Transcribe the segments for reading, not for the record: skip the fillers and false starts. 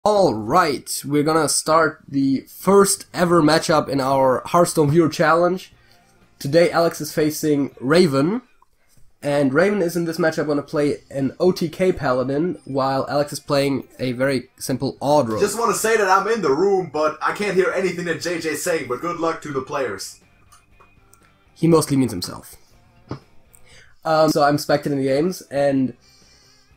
Alright, we're gonna start the first ever matchup in our Hearthstone Viewer Challenge. Today Alex is facing Raven, and Raven is in this matchup gonna play an OTK Paladin, while Alex is playing a very simple Odd Rogue. Just want to say that I'm in the room, but I can't hear anything that JJ's saying, but good luck to the players. He mostly means himself. So I'm spectating the games, and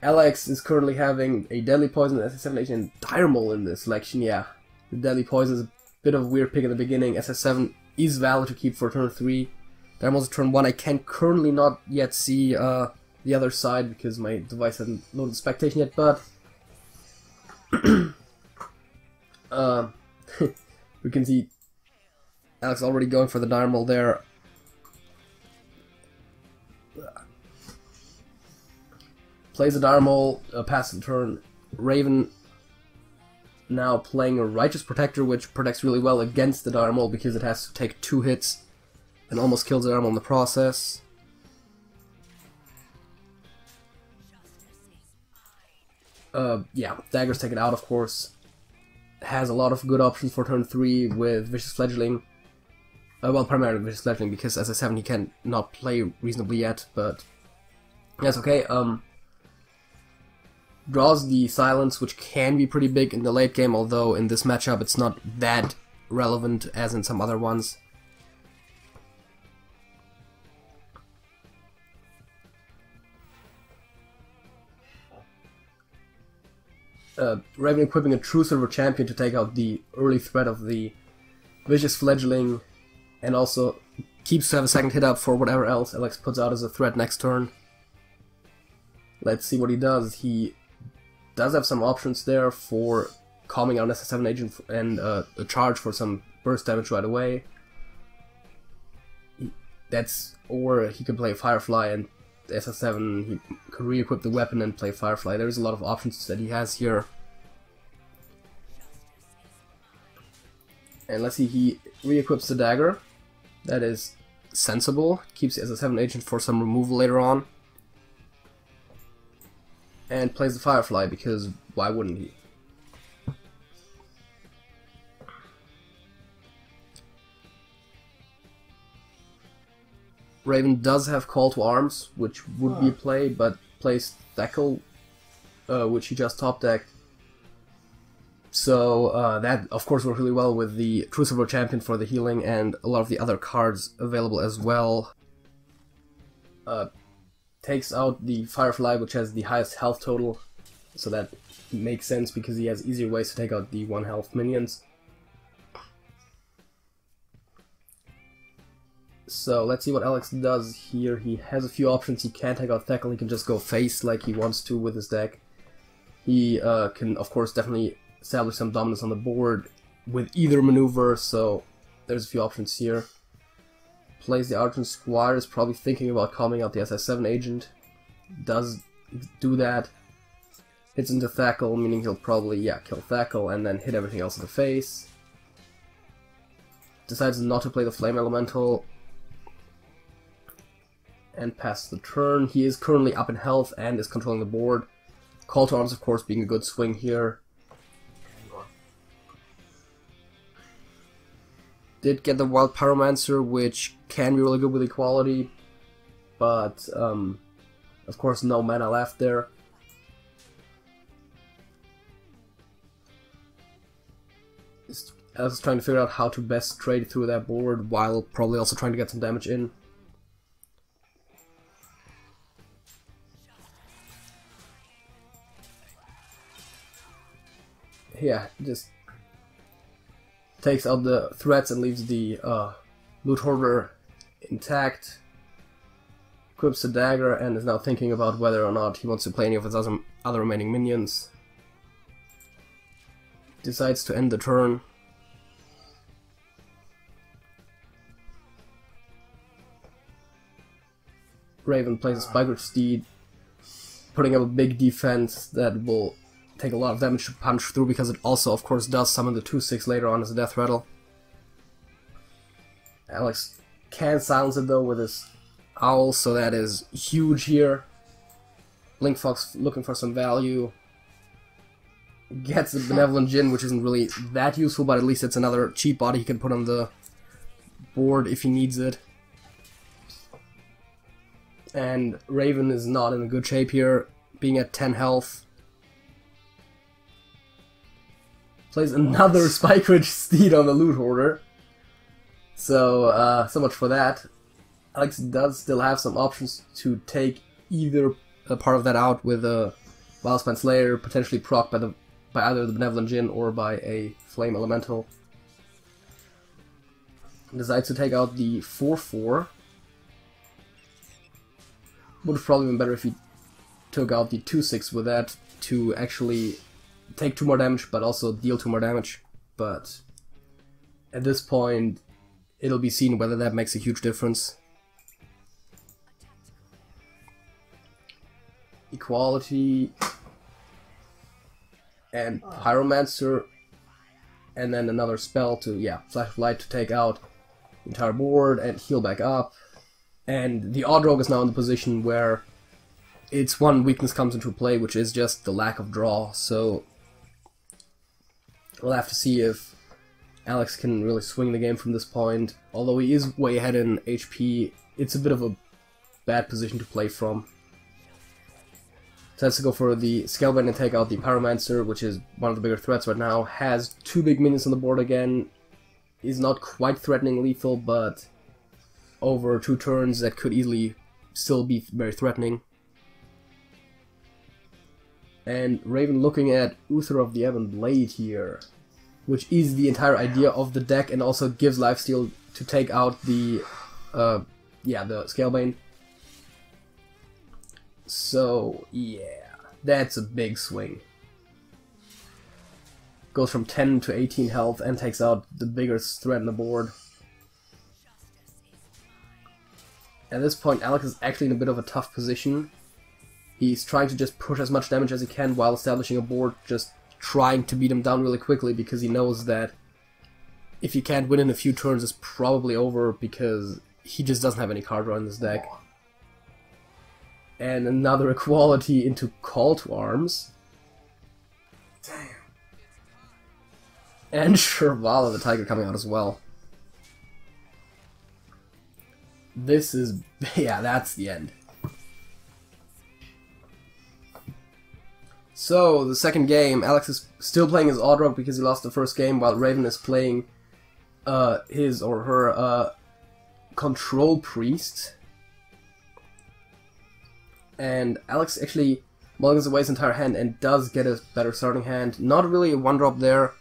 Alex is currently having a Deadly Poison, SS7 and Dire Mole in this selection. Yeah, the Deadly Poison is a bit of a weird pick in the beginning. SS7 is valid to keep for turn 3. Dire Mole is turn 1. I can currently not yet see the other side because my device hasn't loaded Spectation yet, but we can see Alex already going for the Dire Mole there. Plays a Dire Mole, passes the turn. Raven now playing a Righteous Protector, which protects really well against the Dire Mole because it has to take 2 hits and almost kills the Dire Mole in the process. Yeah, Dagger's taken out, of course. Has a lot of good options for turn 3 with Vicious Fledgling. Well, primarily Vicious Fledgling because as I said, he can not play reasonably yet, but that's okay. Draws the Silence, which can be pretty big in the late game, although in this matchup it's not that relevant as in some other ones. Raven equipping a True Silver Champion to take out the early threat of the Vicious Fledgling, and also keeps to have a second hit up for whatever else Alex puts out as a threat next turn. Let's see what he does. He does have some options there for calming out an SS7 agent and a charge for some burst damage right away. Or he could play Firefly and SS7, he could re-equip the weapon and play Firefly. There's a lot of options that he has here. And let's see, he re-equips the Dagger. That is sensible. Keeps the SS7 agent for some removal later on. And plays the Firefly, because why wouldn't he? Raven does have Call to Arms, which would be a play, but plays Thackle, which he just top decked. So that of course works really well with the True Silver Champion for the healing and a lot of the other cards available as well. Takes out the Firefly, which has the highest health total, so that makes sense because he has easier ways to take out the 1 health minions. So let's see what Alex does here. He has a few options. He can take out Thackle, he can just go face like he wants to with his deck. He can of course definitely establish some dominance on the board with either maneuver, so there's a few options here. Plays the Argent Squire, is probably thinking about calming out the SS7 agent. Does do that. Hits into Thackle, meaning he'll probably, yeah, kill Thackle and then hit everything else in the face. Decides not to play the Flame Elemental. And passes the turn. He is currently up in health and is controlling the board. Call to Arms, of course, being a good swing here. Did get the Wild Pyromancer, which can be really good with equality, but of course no mana left there. I was trying to figure out how to best trade through that board while probably also trying to get some damage in. Yeah, just takes out the threats and leaves the Loot Hoarder intact. Equips the Dagger and is now thinking about whether or not he wants to play any of his other remaining minions. Decides to end the turn. Raven plays a Spikered Steed, putting up a big defense that will take a lot of damage to punch through because it also, of course, does summon the 2/6 later on as a death rattle. Alex can silence it though with his Owl, so that is huge here. Link Fox looking for some value. gets the Benevolent Djinn, which isn't really that useful, but at least it's another cheap body he can put on the board if he needs it. And Raven is not in a good shape here, being at 10 health. Plays another Spike Ridge Steed on the Loot Hoarder. So, so much for that. Alex does still have some options to take either a part of that out with a Wildspan Slayer, potentially proc by either the Benevolent Djinn or by a Flame Elemental. Decides to take out the 4/4. Would have probably been better if he took out the 2/6 with that to actually take 2 more damage, but also deal 2 more damage. But at this point, it'll be seen whether that makes a huge difference. Equality and Pyromancer, and then another spell to, Flash of Light to take out the entire board and heal back up. And the Odd Rogue is now in the position where its one weakness comes into play, which is just the lack of draw. So we'll have to see if Alex can really swing the game from this point. Although he is way ahead in HP, it's a bit of a bad position to play from. So let's go for the Scalebane and take out the Pyromancer, which is one of the bigger threats right now. Has 2 big minions on the board again. Is not quite threatening lethal, but over 2 turns that could easily still be very threatening. And Raven looking at Uther of the Ebon Blade here, which is the entire idea of the deck and also gives lifesteal to take out the the Scalebane. So yeah, that's a big swing. Goes from 10 to 18 health and takes out the biggest threat on the board. At this point, Alex is actually in a bit of a tough position. He's trying to just push as much damage as he can while establishing a board, just trying to beat him down really quickly because he knows that if he can't win in a few turns, it's probably over because he just doesn't have any card draw in this deck. And another equality into Call to Arms. Damn. And Shurvala the Tiger coming out as well. This is... yeah, that's the end. So, the second game, Alex is still playing his Odd Rogue because he lost the first game, while Raven is playing his or her Control Priest. And Alex actually mulligans away his entire hand and does get a better starting hand. Not really a one-drop there.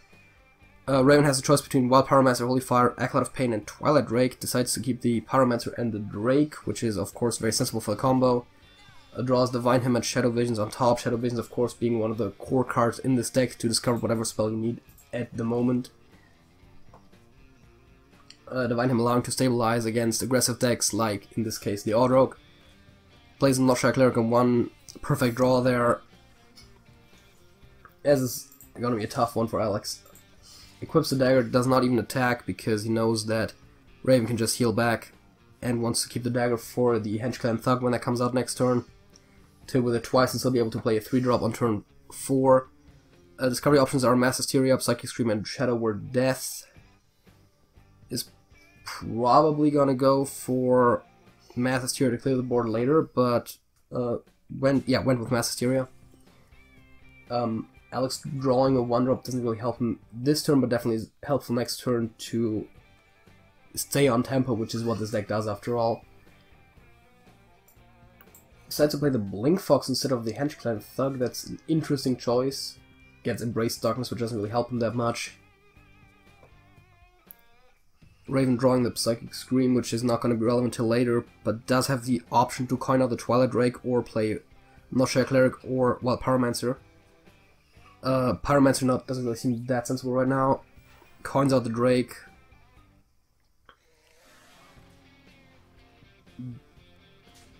Raven has a choice between Wild Pyromancer, Holy Fire, Acolyte of Pain, and Twilight Drake. Decides to keep the Pyromancer and the Drake, which is of course very sensible for the combo. Draws Divine Hymn and Shadow Visions on top. Shadow Visions of course being one of the core cards in this deck to discover whatever spell you need at the moment. Divine Hymn allowing to stabilize against aggressive decks like, in this case, the Odd Rogue. Plays a Noshai Cleric on 1, perfect draw there. As is gonna be a tough one for Alex. Equips the dagger, does not even attack because he knows that Raven can just heal back and wants to keep the dagger for the Henchclan Thug when that comes out next turn. To with it twice and still be able to play a 3-drop on turn 4. Discovery options are Mass Hysteria, Psychic Scream, and Shadow Word Death. Is probably gonna go for Mass Hysteria to clear the board later, but went with Mass Hysteria. Alex drawing a 1-drop doesn't really help him this turn, but definitely is helpful next turn to stay on tempo, which is what this deck does after all. Decides to play the Blink Fox instead of the Henchclan Thug. That's an interesting choice. Gets Embrace Darkness, which doesn't really help him that much. Raven drawing the Psychic Scream, which is not going to be relevant till later, but does have the option to coin out the Twilight Drake or play Noshai Cleric or, well, Pyromancer. Pyromancer doesn't really seem that sensible right now. Coins out the Drake.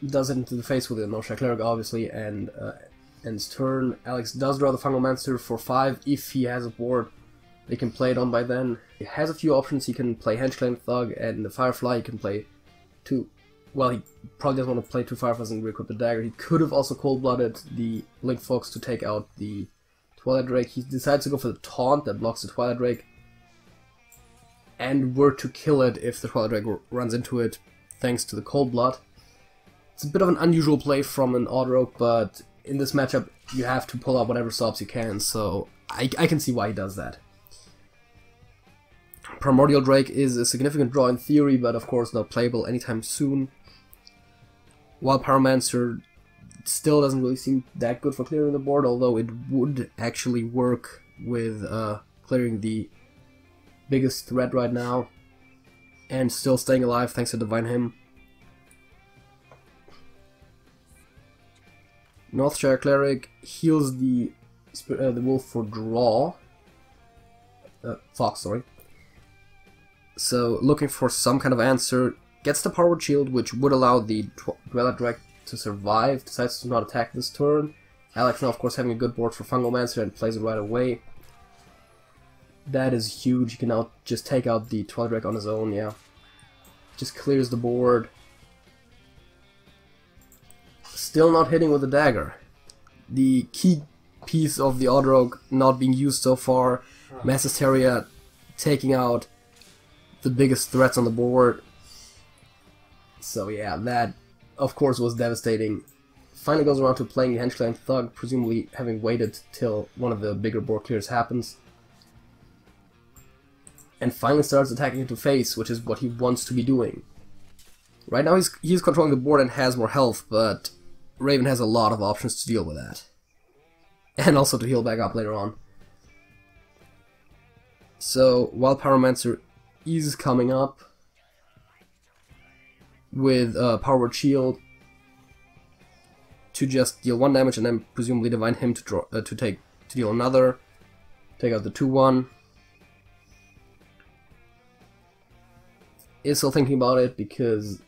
Does it into the face with a Noshai Cleric, obviously, and ends turn. Alex does draw the Fungalmancer for 5 if he has a board they can play it on by then. He has a few options. He can play Henchclan Thug and the Firefly. He can play 2... well, he probably doesn't want to play 2 Fireflies and re-equip the dagger. He could have also cold-blooded the Blink Fox to take out the Twilight Drake. He decides to go for the taunt that blocks the Twilight Drake, and were to kill it if the Twilight Drake runs into it, thanks to the Cold Blood. It's a bit of an unusual play from an Odd-Rogue, but in this matchup you have to pull out whatever stops you can, so I can see why he does that. Primordial Drake is a significant draw in theory, but of course not playable anytime soon. While Pyromancer still doesn't really seem that good for clearing the board, although it would actually work with clearing the biggest threat right now, and still staying alive thanks to Divine Hymn. Northshire Cleric heals the wolf for draw. Fox, sorry. So looking for some kind of answer, gets the Power Shield, which would allow the Dweller Drake to survive, decides to not attack this turn. Alex now of course having a good board for Fungalmancer and plays it right away. That is huge. He can now just take out the Twilight Drake on his own, yeah. Just clears the board. Still not hitting with the dagger. The key piece of the Odd-Rogue not being used so far. Mass Hysteria taking out the biggest threats on the board. So yeah, that of course was devastating. Finally goes around to playing the Henchclan Thug, presumably having waited till one of the bigger board clears happens. And finally starts attacking into face, which is what he wants to be doing. Right now he's controlling the board and has more health, but Raven has a lot of options to deal with that. And also to heal back up later on. So while Pyromancer is coming up with Power Word Shield to just deal 1 damage and then presumably Divine Hymn to draw to deal another, take out the 2/1. Is still thinking about it because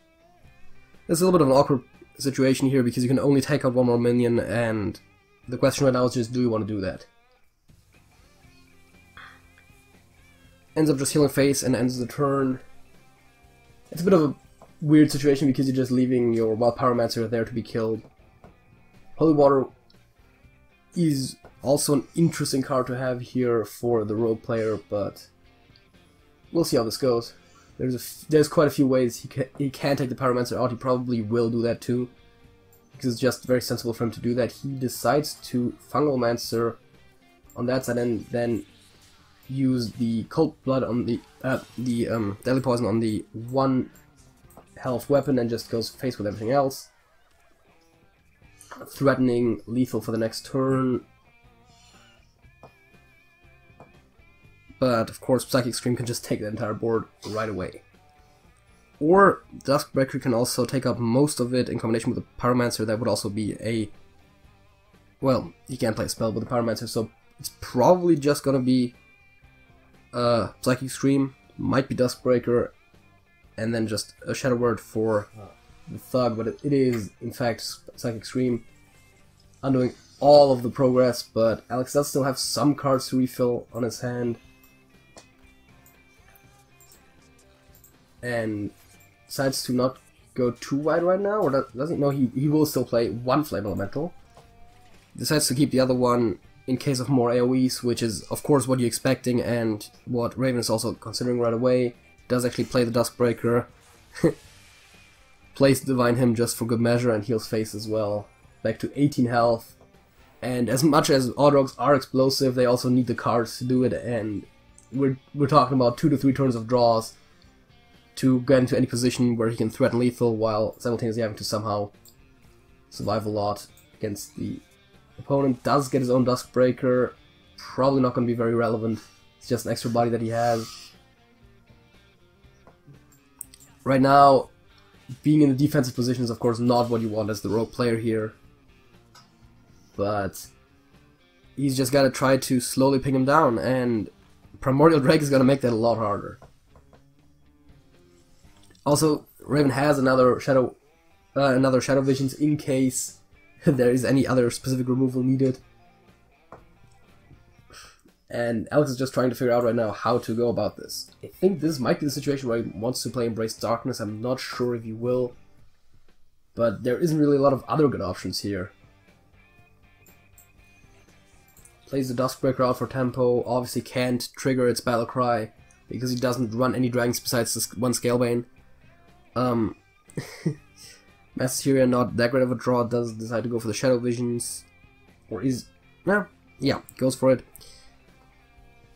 there's a little bit of an awkward situation here because you can only take out 1 more minion, and the question right now is just, do you want to do that? Ends up just healing face and ends the turn. It's a bit of a weird situation because you're just leaving your Wild Pyromancer there to be killed. Holy Water is also an interesting card to have here for the rogue player, but we'll see how this goes. There's quite a few ways he can take the Pyromancer out. He probably will do that too, because it's just very sensible for him to do that. He decides to Fungalmancer on that side and then use the Cold Blood on the Deadly Poison on the 1 health weapon and just goes face with everything else, threatening lethal for the next turn. But of course Psychic Scream can just take the entire board right away. Or Duskbreaker can also take up most of it in combination with the Pyromancer. That would also be a... well, he can't play a spell with the Pyromancer, so it's probably just gonna be Psychic Scream, might be Duskbreaker, and then just a Shadow Word for the Thug, but it is in fact Psychic Scream, undoing all of the progress. But Alex does still have some cards to refill on his hand, and decides to not go too wide right now, or doesn't know he will still play 1 Flame Elemental. Decides to keep the other one in case of more AoEs, which is of course what you're expecting and what Raven is also considering right away. Does actually play the Duskbreaker, plays Divine Hymn just for good measure and heals face as well. Back to 18 health, and as much as Odd-Rogues are explosive, they also need the cards to do it, and we're talking about 2 to 3 turns of draws to get into any position where he can threaten lethal while simultaneously having to somehow survive a lot against the opponent. Does get his own Duskbreaker, probably not going to be very relevant. It's just an extra body that he has. Right now, being in the defensive position is of course not what you want as the rogue player here, but he's just got to try to slowly ping him down, and Primordial Drake is going to make that a lot harder. Also, Raven has another Shadow Visions in case there is any other specific removal needed. And Alex is just trying to figure out right now how to go about this. I think this might be the situation where he wants to play Embrace Darkness. I'm not sure if he will, but there isn't really a lot of other good options here. Plays the Duskbreaker out for tempo, obviously can't trigger its Battle Cry, because he doesn't run any dragons besides this one Scalebane. Masseteria, not that great of a draw, does decide to go for the Shadow Visions. Or is... no, yeah, goes for it.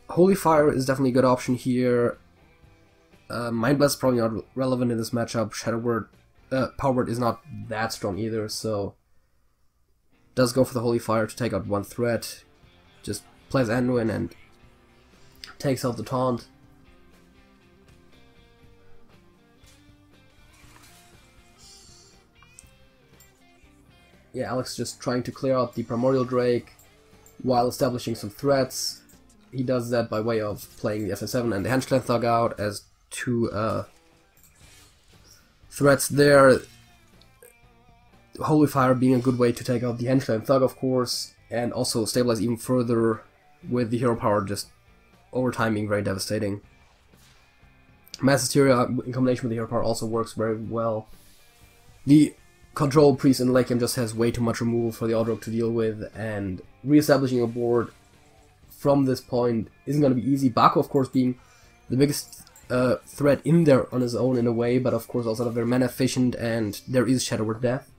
Holy Fire is definitely a good option here. Mind Blast is probably not relevant in this matchup. Shadow Word, Power Word is not that strong either, so... does go for the Holy Fire to take out one threat. Just plays Anduin and takes out the taunt. Yeah, Alex just trying to clear out the Primordial Drake while establishing some threats. He does that by way of playing the SS7 and the Henchland Thug out as two threats there. Holy Fire being a good way to take out the Henchland Thug, of course, and also stabilize even further with the hero power just over time being very devastating. Mass Hysteria in combination with the hero power also works very well. The Control Priest in late game just has way too much removal for the Odrog to deal with, and re-establishing a board from this point isn't going to be easy. Baku, of course, being the biggest threat in there on his own in a way, but of course also not very mana efficient, and there is Shadow Word Death,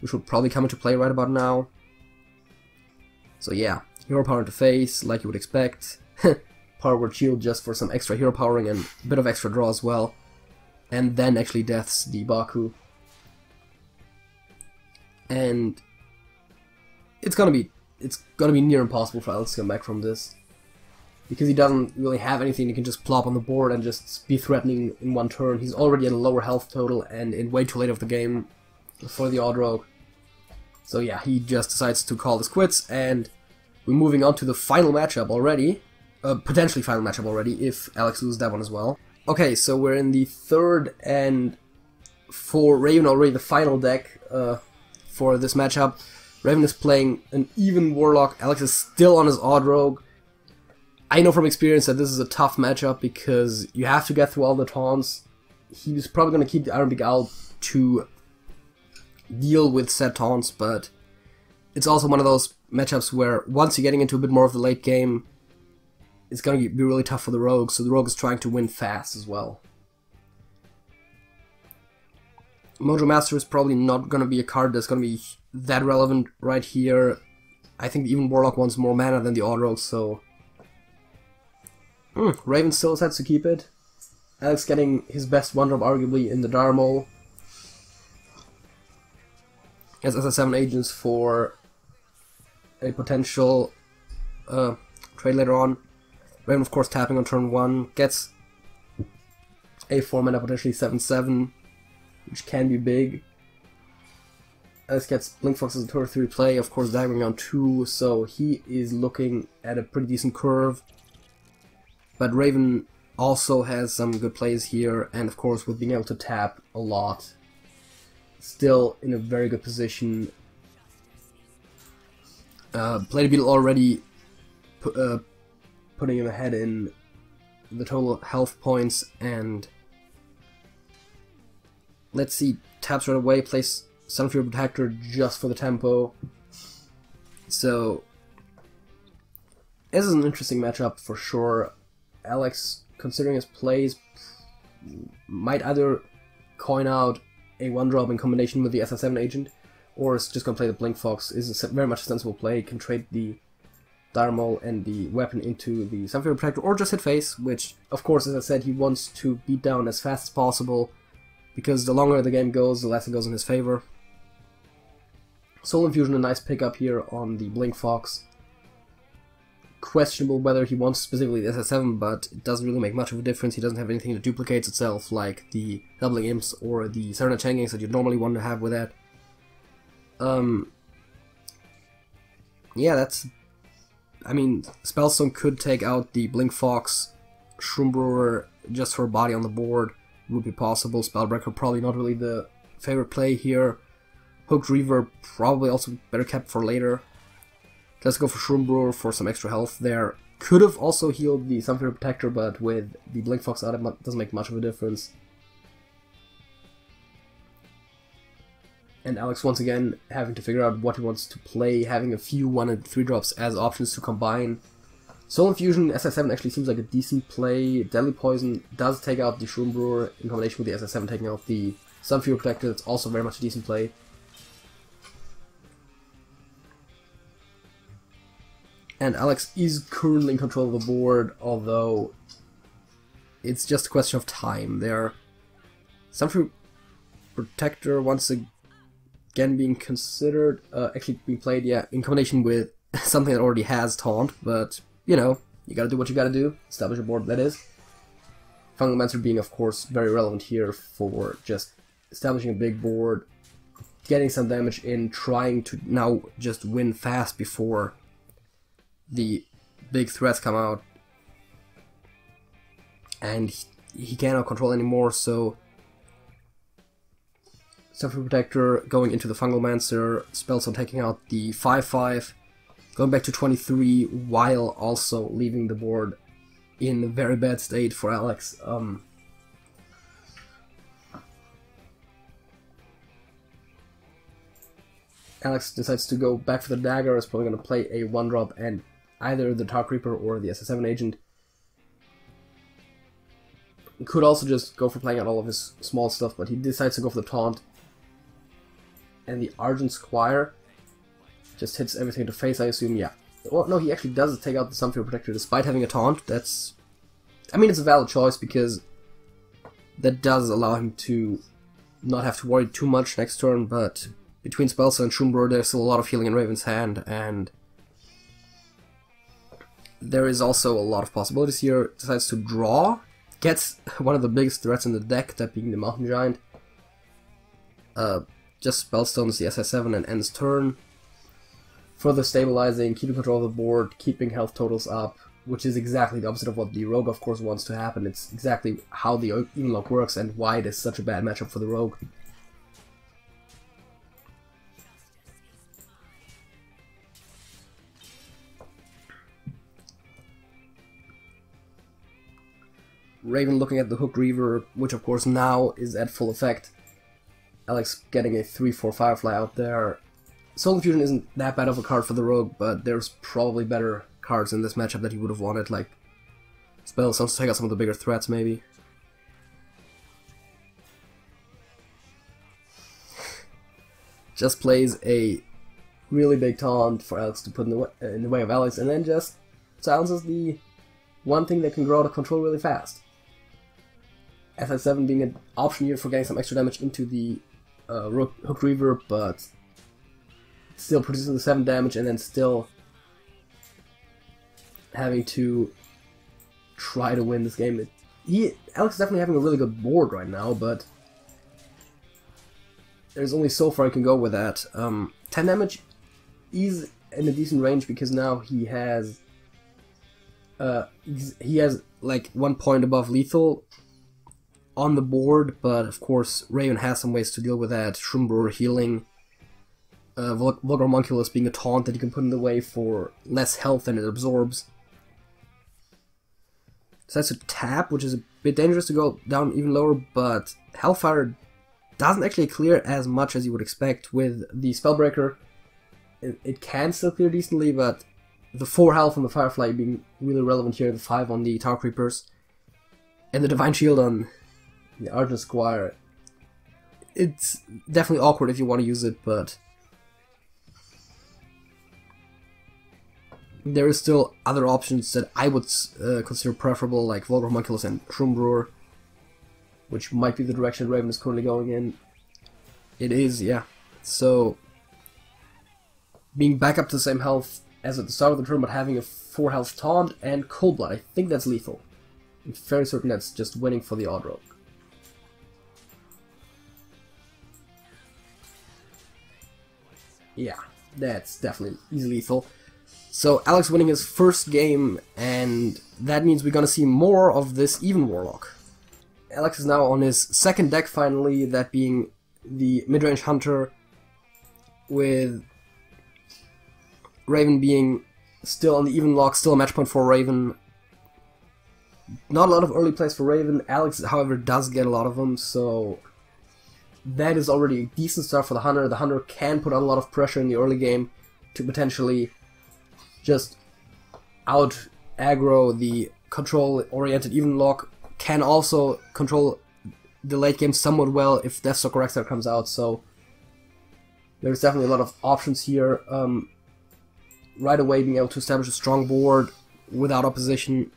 which will probably come into play right about now. So yeah, hero power into face, like you would expect. Power Word Shield just for some extra hero powering and a bit of extra draw as well. And then actually deaths the Baku. And it's gonna be near impossible for Alex to come back from this. Because he doesn't really have anything he can just plop on the board and just be threatening in one turn. He's already at a lower health total and in way too late of the game for the Odrog. So yeah, he just decides to call this quits, and we're moving on to the final matchup already. Potentially final matchup already, if Alex loses that one as well. Okay, so we're in the third, and for Raven already the final deck for this matchup. Raven is playing an even Warlock, Alex is still on his Odrog. I know from experience that this is a tough matchup because you have to get through all the taunts. He's probably going to keep the Iron Beak out to deal with set taunts, but it's also one of those matchups where once you're getting into a bit more of the late game, it's going to be really tough for the Rogue, so the Rogue is trying to win fast as well. Mojo Master is probably not going to be a card that's going to be that relevant right here. I think even Warlock wants more mana than the Odrog, so... Raven still decides to keep it. Alex getting his best one-drop arguably in the Darmol. As SS7 agents for a potential trade later on. Raven, of course, tapping on turn 1, gets a 4-mana, potentially 7/7, which can be big. Alex gets Blink Fox as a turn 3 play, of course, daggering on 2, so he is looking at a pretty decent curve. But Raven also has some good plays here, and of course, with being able to tap a lot, still in a very good position. Blade Beetle already putting him ahead in the total health points, and let's see, taps right away, plays Sunfury Protector just for the tempo. So this is an interesting matchup for sure. Alex, considering his plays, might either coin out a 1-drop in combination with the SS7 agent, or is just going to play the Blink Fox. Is very much a sensible play. He can trade the Darmol and the weapon into the Sunfury Protector, or just hit face, which, of course, as I said, he wants to beat down as fast as possible, because the longer the game goes, the less it goes in his favor. Soul Infusion, a nice pickup here on the Blink Fox. Questionable whether he wants specifically the SS7, but it doesn't really make much of a difference. He doesn't have anything that duplicates itself, like the Doubling Imps or the Serenade Changings that you'd normally want to have with that. Yeah, that's... I mean, Spellstone could take out the Blink Fox, Shroom just for a body on the board would be possible. Spellbreaker probably not really the favorite play here. Hooked Reaver probably also better kept for later. Let's go for Shroom for some extra health there. Could have also healed the Sunfury Protector, but with the Blink Fox out, it doesn't make much of a difference. And Alex once again having to figure out what he wants to play, having a few 1 and 3 drops as options to combine. Soul Infusion SS7 actually seems like a decent play. Deadly Poison does take out the Shroom Brewer in combination with the SS7 taking out the Sunfury Protector. It's also very much a decent play. And Alex is currently in control of the board, although it's just a question of time. There, Sunfury Protector once again being considered, actually being played, yeah, in combination with something that already has Taunt, but you know, you gotta do what you gotta do, establish a board, that is. Fungalmancer being, of course, very relevant here for just establishing a big board, getting some damage in, trying to now just win fast before the big threats come out. And he cannot control anymore, so Sunfury Protector going into the Fungalmancer, Spellstone taking out the 5/5, going back to 23 while also leaving the board in a very bad state for Alex. Alex decides to go back for the dagger, is probably going to play a 1-drop and either the Tar Creeper or the SS7 agent. Could also just go for playing out all of his small stuff, but he decides to go for the Taunt. And the Argent Squire just hits everything to face, I assume, yeah. Well, no, he actually does take out the Sunfury Protector despite having a Taunt. That's... I mean, it's a valid choice because that does allow him to not have to worry too much next turn, but between Spellstone and Shroom Brewer, there's still a lot of healing in Raven's hand, and there is also a lot of possibilities here. Decides to draw, gets one of the biggest threats in the deck, that being the Mountain Giant. Just Spellstones the SS7 and ends turn. Further stabilizing, keeping control of the board, keeping health totals up, which is exactly the opposite of what the Rogue, of course, wants to happen. It's exactly how the Evenlock works and why it is such a bad matchup for the Rogue. Raven looking at the Hook Reaver, which of course now is at full effect. Alex getting a 3/4 Firefly out there. Soul Infusion isn't that bad of a card for the Rogue, but there's probably better cards in this matchup that he would have wanted, like Spellstones to take out some of the bigger threats, maybe. Just plays a really big taunt for Alex to put in the way of Alex, and then just silences the one thing that can grow out of control really fast. SS7 being an option here for getting some extra damage into the Hook Reaver, but still producing the 7 damage and then still having to try to win this game. Alex is definitely having a really good board right now, but there's only so far I can go with that. 10 damage is in a decent range because now he has like 1 point above lethal on the board, but of course Raven has some ways to deal with that. Shroom Brewer healing, Vulgar Homunculus being a taunt that you can put in the way for less health than it absorbs. Decides to tap, which is a bit dangerous to go down even lower, but Hellfire doesn't actually clear as much as you would expect. With the Spellbreaker, it can still clear decently, but the 4 health on the Firefly being really relevant here, the 5 on the Tar Creepers, and the Divine Shield on the Argent Squire. It's definitely awkward if you want to use it, but there is still other options that I would consider preferable, like Vulgar Homunculus and Shroom Brewer, which might be the direction Raven is currently going in. It is, yeah. So, being back up to the same health as at the start of the turn, but having a 4 health taunt and Cold Blood, I think that's lethal. I'm fairly certain that's just winning for the Odd Rogue. Yeah, that's definitely easy lethal. So Alex winning his first game, and that means we're gonna see more of this even Warlock. Alex is now on his second deck finally, that being the Midrange Hunter, with Raven being still on the even lock, still a match point for Raven. Not a lot of early plays for Raven. Alex, however, does get a lot of them, so that is already a decent start for the Hunter. The Hunter can put on a lot of pressure in the early game to potentially just out aggro the control-oriented even lock. Can also control the late game somewhat well if Deathstalker Rexar comes out, so there's definitely a lot of options here. Right away being able to establish a strong board without opposition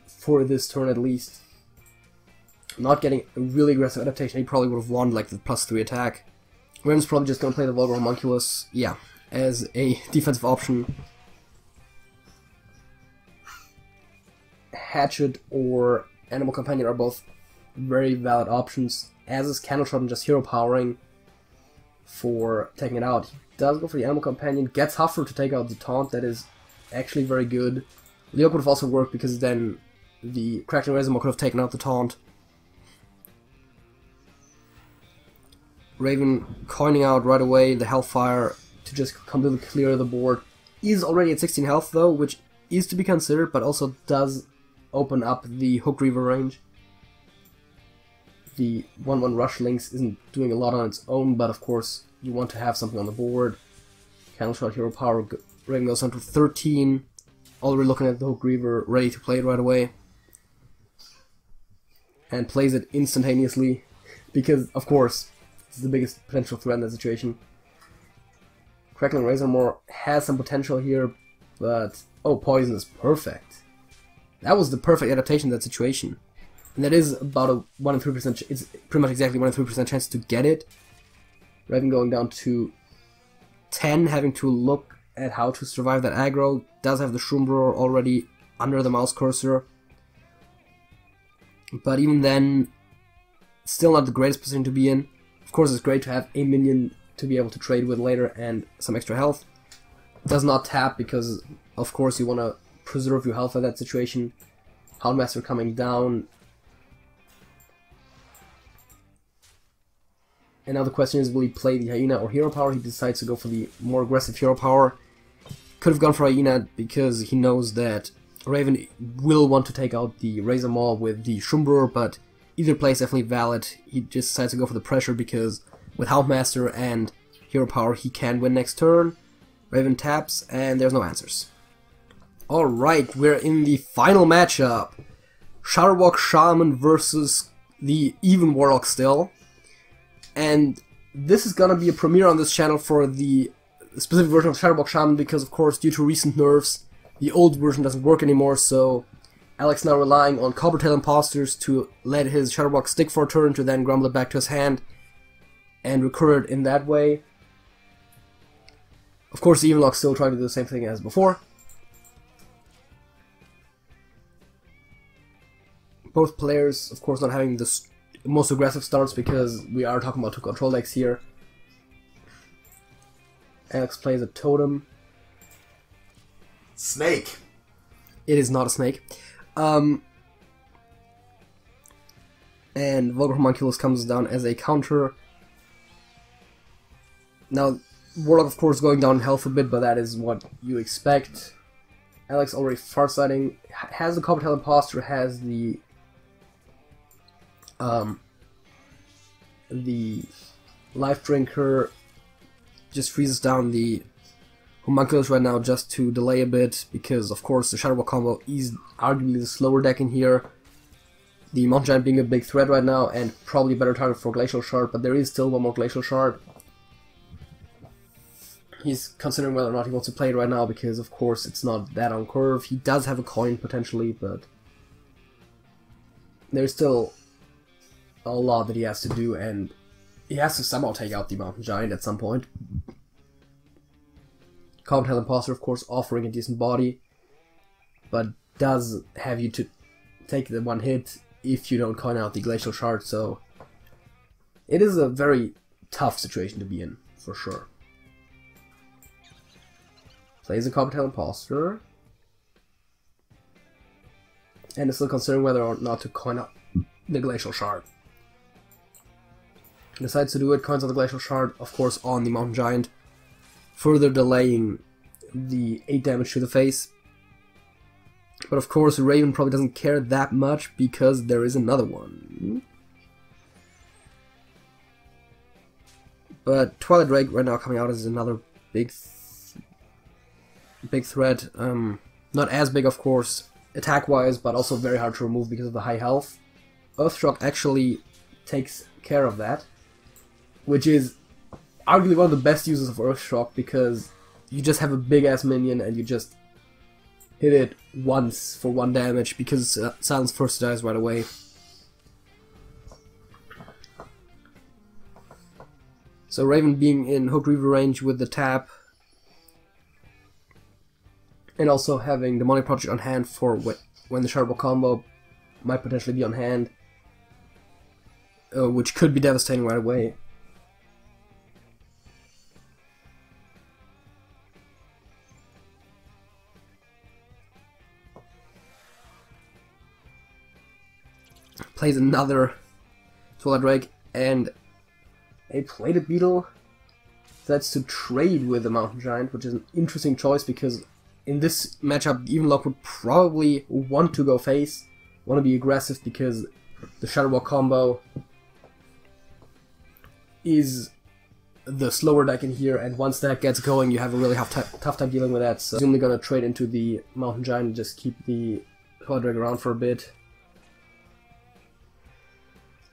for this turn at least. Not getting a really aggressive adaptation, he probably would have won like the +3 attack. Raven's probably just going to play the Vulgar Homunculus, yeah, as a defensive option. Hatchet or Animal Companion are both very valid options, as is Candle Shot and just hero powering for taking it out. He does go for the Animal Companion, gets Huffer to take out the taunt, that is actually very good. Leo would have also worked because then the Crackling Razor could have taken out the taunt. Raven coining out right away the Hellfire to just completely clear the board. Is already at 16 health though, which is to be considered, but also does open up the Hook Reaver range. The 1/1 Rush Lynx isn't doing a lot on its own, but of course you want to have something on the board. Candle Shot, Hero Power, Raven goes down to 13. Already looking at the Hook Reaver, ready to play it right away. And plays it instantaneously, because of course it's the biggest potential threat in that situation. Crackling Razormaw has some potential here, but oh, Poison is perfect. That was the perfect adaptation in that situation. And that is about a 1 in 3%, it's pretty much exactly 1 in 3% chance to get it. Raven going down to 10, having to look at how to survive that aggro. Does have the Shroom already under the mouse cursor. But even then, still not the greatest position to be in. Of course it's great to have a minion to be able to trade with later and some extra health. Does not tap because of course you want to preserve your health in that situation. Houndmaster coming down. And now the question is, will he play the Hyena or Hero Power? He decides to go for the more aggressive Hero Power. Could have gone for Hyena because he knows that Raven will want to take out the Razor Maw with the Shroom, but either play is definitely valid. He just decides to go for the pressure because with Houndmaster and Hero Power he can win next turn. Raven taps and there's no answers. Alright, we're in the final matchup. Shudderwock Shaman versus the even Warlock still. And this is gonna be a premiere on this channel for the specific version of Shudderwock Shaman because of course due to recent nerfs the old version doesn't work anymore, so Alex now relying on Coppertail Imposters to let his Shudderwock stick for a turn to then grumble it back to his hand and recur it in that way. Of course the Evenlock's still trying to do the same thing as before. Both players of course not having the most aggressive starts because we are talking about two control decks here. Alex plays a Totem. Snake. It is not a snake. And Vulgar Homunculus comes down as a counter. Now, Warlock of course going down in health a bit, but that is what you expect. Alex already farsighting, has the Coppertail Imposter, has the Life Drinker, just freezes down the Homunculus right now just to delay a bit, because of course the Shudderwock combo is arguably the slower deck in here. The Mountain Giant being a big threat right now, and probably a better target for Glacial Shard, but there is still one more Glacial Shard. He's considering whether or not he wants to play it right now, because of course it's not that on curve. He does have a coin potentially, but there's still a lot that he has to do, and he has to somehow take out the Mountain Giant at some point. Coppertail Imposter, of course, offering a decent body, but does have you to take the one hit if you don't coin out the Glacial Shard, so it is a very tough situation to be in, for sure. Plays a Coppertail Imposter, and is still considering whether or not to coin out the Glacial Shard. Decides to do it, coins out the Glacial Shard, of course on the Mountain Giant, further delaying the 8 damage to the face. But of course Raven probably doesn't care that much because there is another one. But Twilight Drake right now coming out is another big threat. Not as big, of course, attack-wise, but also very hard to remove because of the high health. Earthshock actually takes care of that, which is arguably one of the best uses of Earthshock, because you just have a big-ass minion and you just hit it once for 1 damage, because Silence first dies right away. So Raven being in Hook Reaver range with the tap, and also having Demonic Project on hand for when the Shudderwock combo might potentially be on hand, which could be devastating right away. Plays another Twilight Drake and a Plated Beetle. That's to trade with the Mountain Giant, which is an interesting choice because in this matchup, Evenlock would probably want to go face, want to be aggressive because the Shudderwock combo is the slower deck in here, and once that gets going, you have a really tough time dealing with that. So I'm only going to trade into the Mountain Giant and just keep the Twilight Drake around for a bit.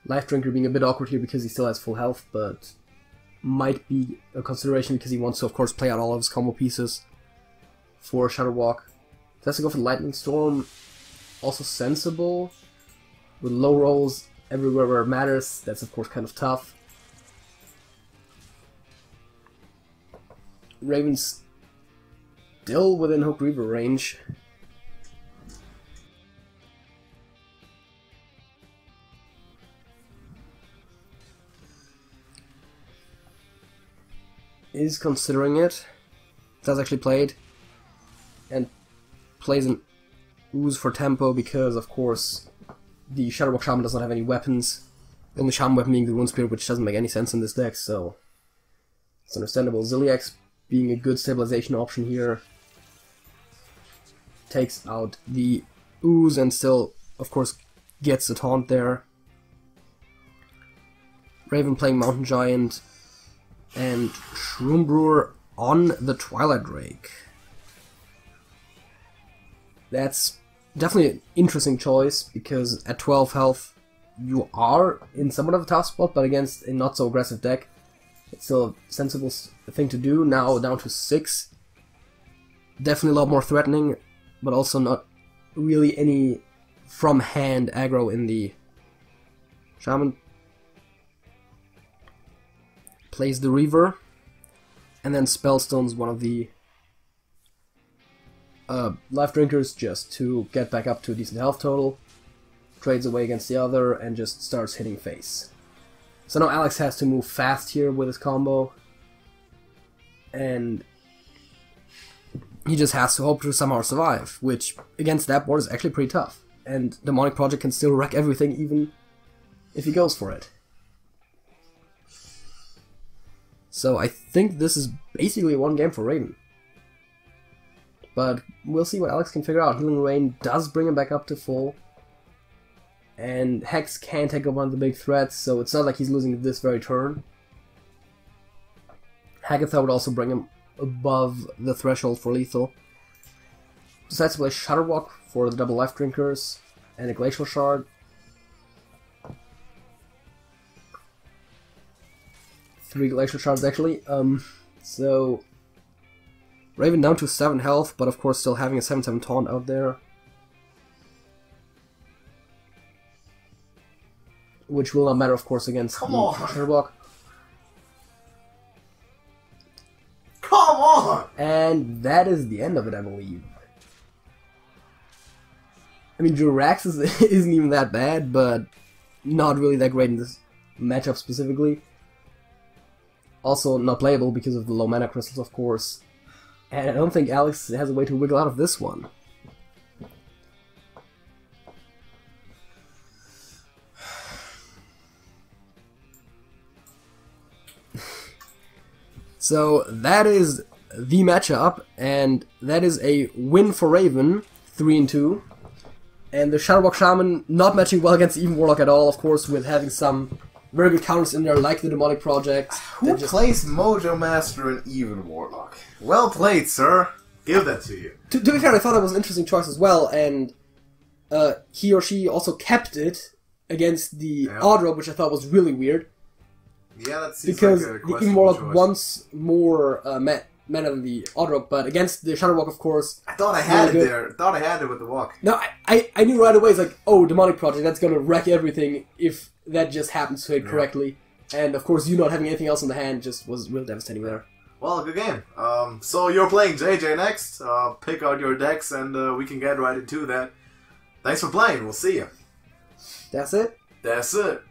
Life Drinker being a bit awkward here because he still has full health, but might be a consideration because he wants to, of course, play out all of his combo pieces for Shudderwock. Has to go for Lightning Storm, also sensible, with low rolls everywhere where it matters. That's of course kind of tough. Raven's still within Hook Reaver range. Is considering it. Does actually play it. And plays an Ooze for tempo because, of course, the Shudderwock Shaman does not have any weapons. The only Shaman weapon being the Wound Spirit, which doesn't make any sense in this deck, so it's understandable. Ziliax being a good stabilization option here. Takes out the Ooze and still, of course, gets a taunt there. Raven playing Mountain Giant and Shroom Brewer on the Twilight Drake. That's definitely an interesting choice, because at 12 health you are in somewhat of a tough spot, but against a not so aggressive deck it's still a sensible thing to do. Now down to 6, definitely a lot more threatening, but also not really any from hand aggro in the Shaman. Plays the Reaver, and then Spellstones one of the Life Drinkers just to get back up to a decent health total. Trades away against the other and just starts hitting face. So now Alex has to move fast here with his combo, and he just has to hope to somehow survive, which against that board is actually pretty tough. And Demonic Project can still wreck everything even if he goes for it. So I think this is basically one game for Raven. But we'll see what Alex can figure out. Healing Rain does bring him back up to full. And Hex can take up one of the big threats, so it's not like he's losing this very turn. Hagatha would also bring him above the threshold for lethal. Decides to play Shudderwock for the double Life Drinkers and a Glacial Shard. Three Glacial Shards actually. So Raven down to 7 health, but of course still having a 7/7 taunt out there, which will not matter, of course, against Shudderwock. Come on! And that is the end of it, I believe. I mean, Jirax isn't even that bad, but not really that great in this matchup specifically. Also not playable because of the low mana crystals, of course. And I don't think Alex has a way to wiggle out of this one. So that is the matchup, and that is a win for Raven, 3-2. And the Shudderwock Shaman not matching well against even Warlock at all, of course, with having some very good counters in there, like the Demonic Project. Who plays Mojo Master and even Warlock? Well played, sir. Give that to you. To be fair, I thought that was an interesting choice as well, and he or she also kept it against the Oddrock, which I thought was really weird. Yeah, that seems because like a the Even Warlock wants more mana than the Oddrock, but against the Shudderwock, of course. I thought I had it there. I thought I had it with the walk. No, I knew right away. It's like, oh, Demonic Project, that's gonna wreck everything if that just happens to hit correctly. And of course, you not having anything else in the hand just was real devastating there. Well, good game. So you're playing JJ next. Pick out your decks, and we can get right into that. Thanks for playing. We'll see you. That's it? That's it.